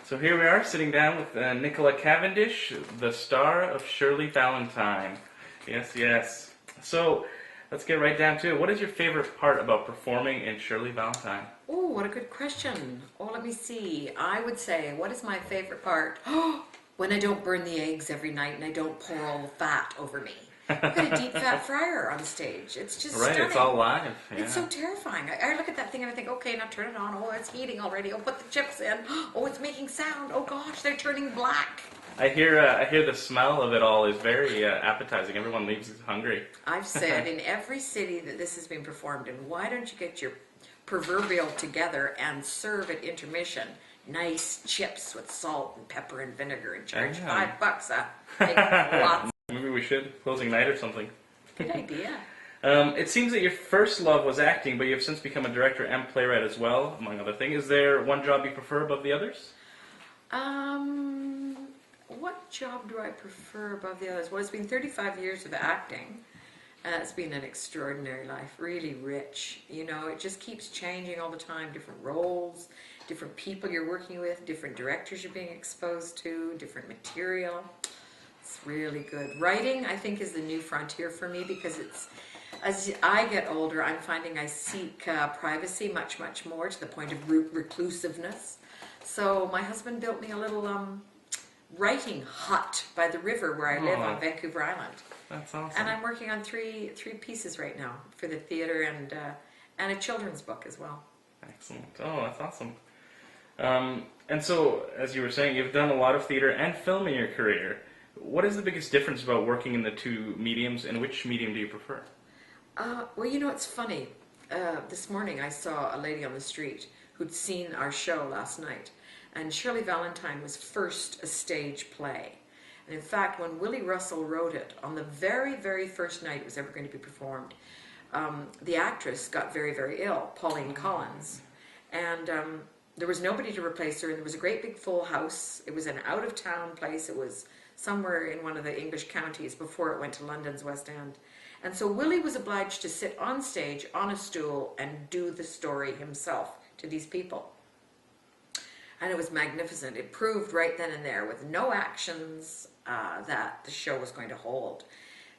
So here we are, sitting down with Nicola Cavendish, the star of Shirley, Valentine. Yes, yes. So let's get right down to it. What is your favorite part about performing in Shirley, Valentine? Oh, what a good question. Oh, let me see. I would say, what is my favorite part? When I don't burn the eggs every night and I don't pour all the fat over me. I've got a deep fat fryer on stage. It's just Right, stunning. it's all live. Yeah. It's so terrifying. I look at that thing and I think, okay, now turn it on. Oh, it's heating already. Oh, put the chips in. Oh, it's making sound. Oh gosh, they're turning black. I hear the smell of it all is very appetizing. Everyone leaves hungry. I've said in every city that this has been performed in, why don't you get your proverbial together and serve at intermission nice chips with salt and pepper and vinegar and charge $5 a make lots. Maybe we should, closing night or something. Good idea. It seems that your first love was acting, but you have since become a director and playwright as well, among other things. Is there one job you prefer above the others? What job do I prefer above the others? Well, it's been 35 years of acting. It's been an extraordinary life, really rich. You know, it just keeps changing all the time. Different roles, different people you're working with, different directors you're being exposed to, different material. It's really good. Writing, I think, is the new frontier for me because it's, as I get older, I'm finding I seek privacy much, much more to the point of reclusiveness. So my husband built me a little writing hut by the river where I live on Vancouver Island. That's awesome. And I'm working on three pieces right now for the theater and a children's book as well. Excellent. Oh, that's awesome. And so, as you were saying, you've done a lot of theater and film in your career. What is the biggest difference about working in the two mediums, and which medium do you prefer? Well, you know, it's funny. This morning I saw a lady on the street who'd seen our show last night. And Shirley Valentine was first a stage play. And in fact, when Willie Russell wrote it, on the very, very first night it was ever going to be performed, the actress got very, very ill, Pauline Collins. And there was nobody to replace her, and there was a great big full house. It was an out-of-town place. It was somewhere in one of the English counties before it went to London's West End. And so Willie was obliged to sit on stage on a stool and do the story himself to these people. And it was magnificent. It proved right then and there, with no actions, that the show was going to hold.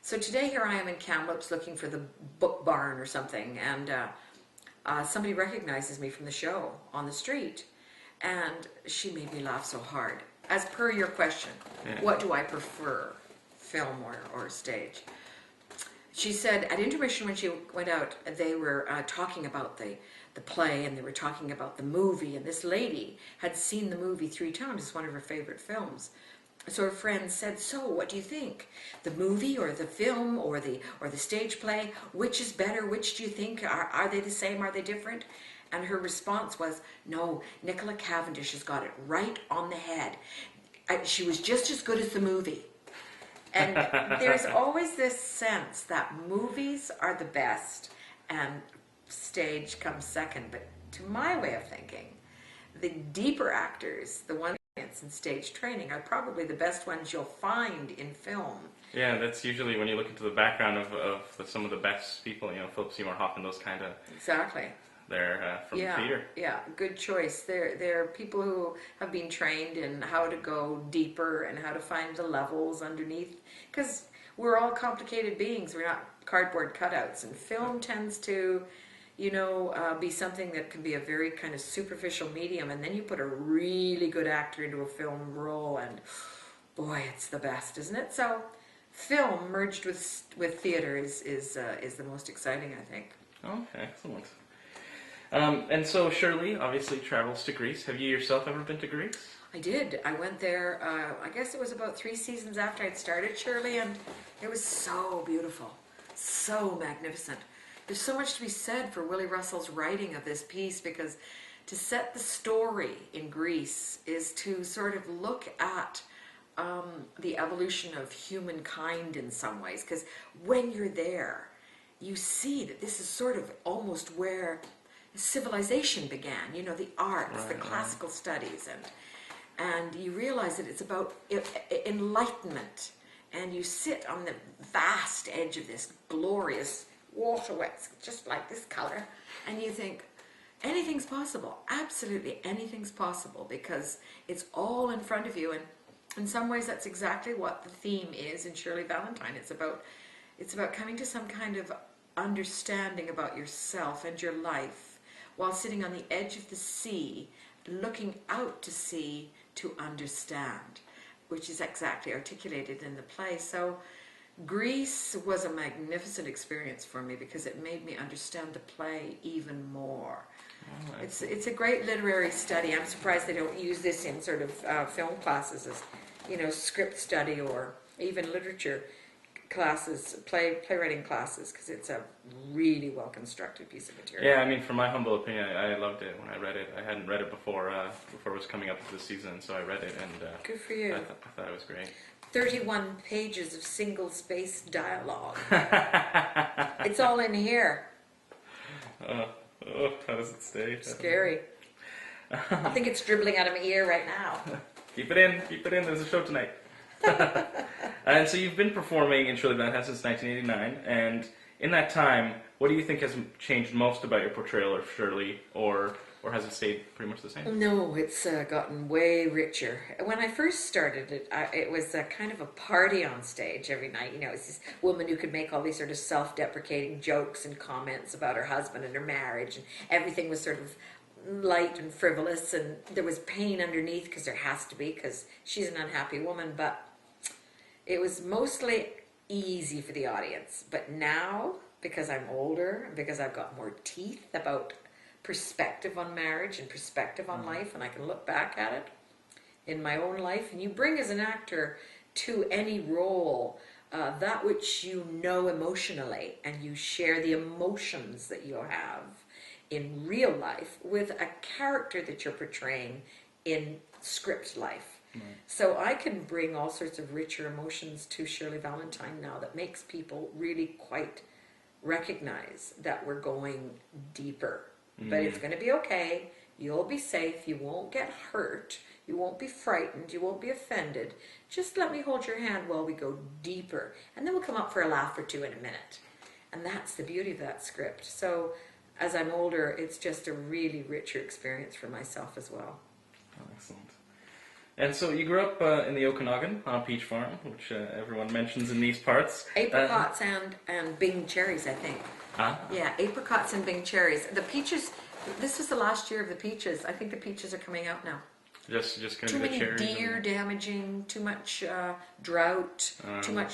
So today here I am in Kamloops looking for the book barn or something, and somebody recognizes me from the show on the street, and she made me laugh so hard. As per your question, what do I prefer, film or stage? She said at intermission when she went out, they were talking about the play, and they were talking about the movie, and this lady had seen the movie 3 times. It's one of her favorite films. So her friend said, so what do you think? The movie or the film or the stage play? Which is better? Which do you think? Are they the same? Are they different? And her response was, no, Nicola Cavendish has got it right on the head. She was just as good as the movie. And there's always this sense that movies are the best and stage comes second. But to my way of thinking, the deeper actors, the ones in stage training, are probably the best ones you'll find in film. Yeah, that's usually when you look into the background of some of the best people, you know, Philip Seymour Hoffman, those kind of... Exactly. They're from theater. Yeah, good choice. They're people who have been trained in how to go deeper and how to find the levels underneath. Because we're all complicated beings. We're not cardboard cutouts. And film tends to, you know, be something that can be a very kind of superficial medium. And then you put a really good actor into a film role, and boy, it's the best, isn't it? So film merged with theater is the most exciting, I think. Okay, excellent. And so Shirley obviously travels to Greece. Have you yourself ever been to Greece? I did. I went there, I guess it was about 3 seasons after I'd started Shirley, and it was so beautiful, so magnificent. There's so much to be said for Willie Russell's writing of this piece, because to set the story in Greece is to sort of look at the evolution of humankind in some ways, because when you're there, you see that this is sort of almost where civilization began, you know, the arts, the classical studies, and you realize that it's about enlightenment, and you sit on the vast edge of this glorious waterway, just like this color, and you think, anything's possible. Absolutely anything's possible because it's all in front of you. And in some ways, that's exactly what the theme is in Shirley Valentine. It's about coming to some kind of understanding about yourself and your life while sitting on the edge of the sea, looking out to sea to understand, which is exactly articulated in the play. So Greece was a magnificent experience for me because it made me understand the play even more. Oh, it's a great literary study. I'm surprised they don't use this in sort of film classes as, script study or even literature classes, playwriting classes, because it's a really well constructed piece of material. Yeah, I mean, from my humble opinion, I loved it when I read it. I hadn't read it before it was coming up to the season, so I read it, and good for you. I thought it was great. 31 pages of single-spaced dialogue. It's all in here. How does it stay? Scary. I think it's dribbling out of my ear right now. Keep it in. There's a show tonight. And so you've been performing in Shirley Valentine since 1989, and in that time, what do you think has changed most about your portrayal of Shirley, or has it stayed pretty much the same? No, it's gotten way richer. When I first started it, it was a kind of a party on stage every night. It's this woman who could make all these sort of self-deprecating jokes and comments about her husband and her marriage, and everything was sort of light and frivolous, and there was pain underneath because there has to be, because she's an unhappy woman, but it was mostly easy for the audience. But now, because I'm older, because I've got more teeth about perspective on marriage and perspective on life, and I can look back at it in my own life, and you bring as an actor to any role that which you know emotionally, and you share the emotions that you have in real life with a character that you're portraying in script life. Right. So I can bring all sorts of richer emotions to Shirley Valentine now that makes people really quite recognize that we're going deeper. But it's going to be okay. You'll be safe. You won't get hurt. You won't be frightened. You won't be offended. Just let me hold your hand while we go deeper. And then we'll come up for a laugh or two in a minute. And that's the beauty of that script. So as I'm older, it's just a really richer experience for myself as well. Oh, excellent. And so you grew up in the Okanagan on a peach farm, which everyone mentions in these parts. Apricots and Bing cherries, I think. Yeah, apricots and Bing cherries. The peaches, this was the last year of the peaches. I think the peaches are coming out now. Just going to too be the many cherries? deer damaging, too much drought,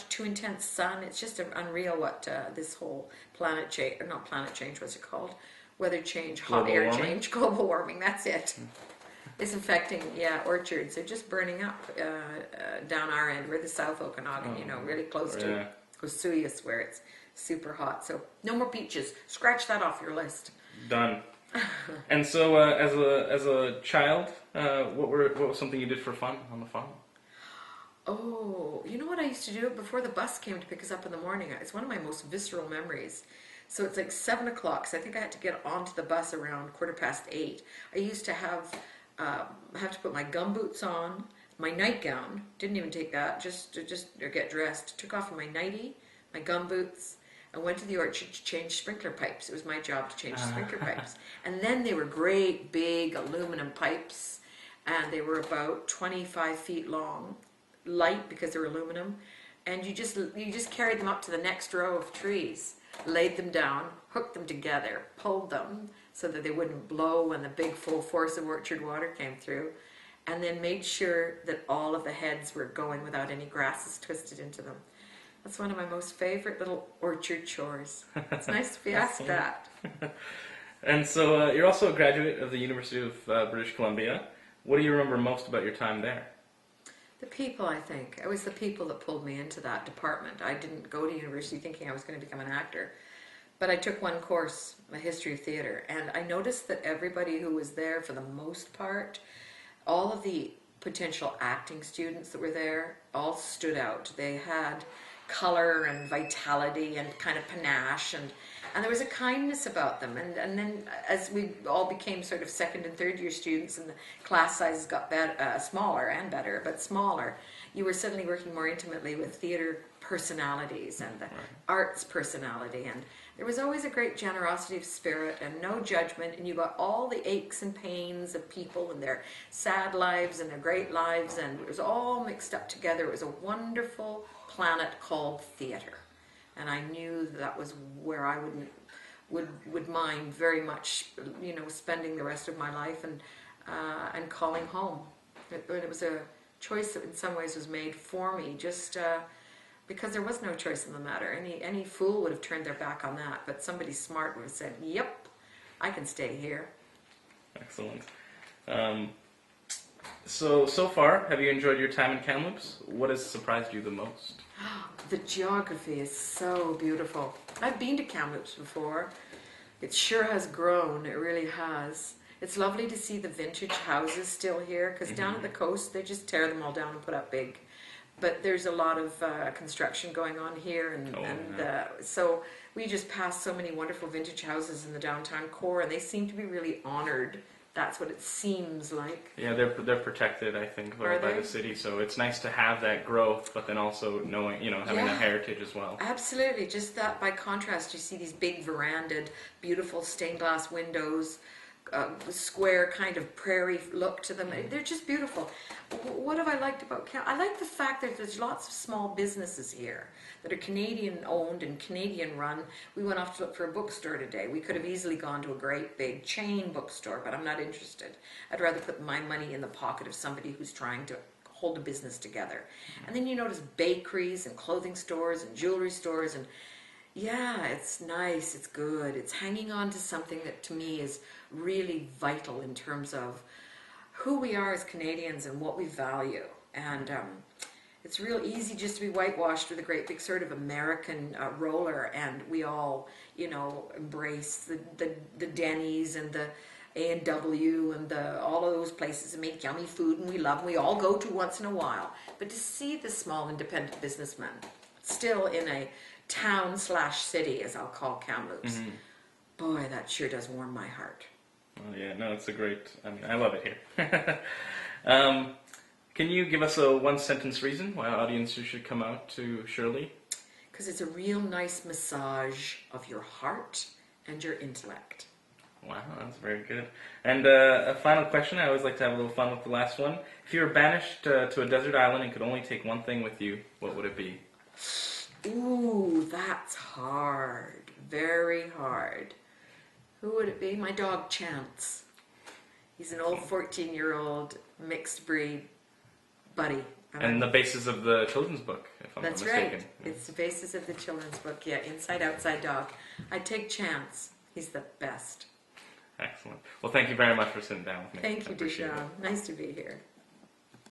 too intense sun. It's just unreal what this whole planet change, or not planet change, what's it called? Weather change, hot air change, global warming, that's it. It's affecting, orchards. They're just burning up down our end. We're the South Okanagan, really close to Osoyoos, where it's super hot. So no more peaches. Scratch that off your list. Done. And so, as a child, what was something you did for fun on the farm? Oh, you know what I used to do before the bus came to pick us up in the morning? It's one of my most visceral memories. So it's like 7 o'clock. So I think I had to get onto the bus around 8:15. I used to have to put my gumboots on, my nightgown. Didn't even take that. Just get dressed. Took off my nightie, my gumboots, and went to the orchard to change sprinkler pipes. It was my job to change sprinkler pipes. And then they were great big aluminum pipes, and they were about 25 feet long, light because they're aluminum, and you just carried them up to the next row of trees, laid them down, hooked them together, pulled them so that they wouldn't blow when the big full force of orchard water came through, and then made sure that all of the heads were going without any grasses twisted into them. That's one of my most favorite little orchard chores. It's nice to be asked that. And so you're also a graduate of the University of British Columbia. What do you remember most about your time there? The people, I think. It was the people that pulled me into that department. I didn't go to university thinking I was going to become an actor. But I took one course, a history of theater, and I noticed that everybody who was there, for the most part, all of the potential acting students that were there, all stood out. They had color and vitality and kind of panache, and there was a kindness about them. And then as we all became sort of second and third year students and the class sizes got smaller and better, but smaller, you were suddenly working more intimately with theater personalities and the arts personality, There was always a great generosity of spirit and no judgment, and you got all the aches and pains of people and their sad lives and their great lives, and it was all mixed up together. It was a wonderful planet called theater, and I knew that was where I would mind very much, spending the rest of my life and calling home. It was a choice that in some ways was made for me, just because there was no choice in the matter. Any fool would have turned their back on that, but somebody smart would have said, "Yep, I can stay here." Excellent. So far, have you enjoyed your time in Kamloops? What has surprised you the most? The geography is so beautiful. I've been to Kamloops before. It sure has grown. It really has. It's lovely to see the vintage houses still here, because down at the coast they just tear them all down and put up big. But there's a lot of construction going on here, so we just passed so many wonderful vintage houses in the downtown core, and they seem to be really honored. That's what it seems like. Yeah, they're protected, I think, by the city. So it's nice to have that growth, but then also knowing, having that heritage as well. Absolutely. Just that by contrast, you see these big verandahed, beautiful stained glass windows, square kind of prairie look to them. They're just beautiful. What have I liked about Canada? I like the fact that there's lots of small businesses here that are Canadian owned and Canadian run. We went off to look for a bookstore today. We could have easily gone to a great big chain bookstore, but I'm not interested. I'd rather put my money in the pocket of somebody who's trying to hold a business together. And then you notice bakeries and clothing stores and jewelry stores, and yeah, it's nice, it's good. It's hanging on to something that to me is really vital in terms of who we are as Canadians and what we value. And it's real easy just to be whitewashed with a great big sort of American roller, and we all, embrace the Denny's and the A&W and all of those places that make yummy food and we love and we all go to once in a while. But to see the small independent businessman still in a town/city, as I'll call Kamloops, boy, that sure does warm my heart. Oh yeah, no, it's I love it here. Can you give us a one-sentence reason why audiences should come out to Shirley? Because it's a real nice massage of your heart and your intellect. Wow, that's very good. And a final question, I always like to have a little fun with the last one. If you were banished to a desert island and could only take one thing with you, what would it be? Ooh, that's hard. Very hard. Who would it be? My dog, Chance. He's an old 14-year-old mixed breed buddy. And the basis of the children's book, if I'm not mistaken. That's right. It's the basis of the children's book. Yeah, Inside Outside Dog. I'd take Chance. He's the best. Excellent. Well, thank you very much for sitting down with me. Thank you, Duchamp. Nice to be here.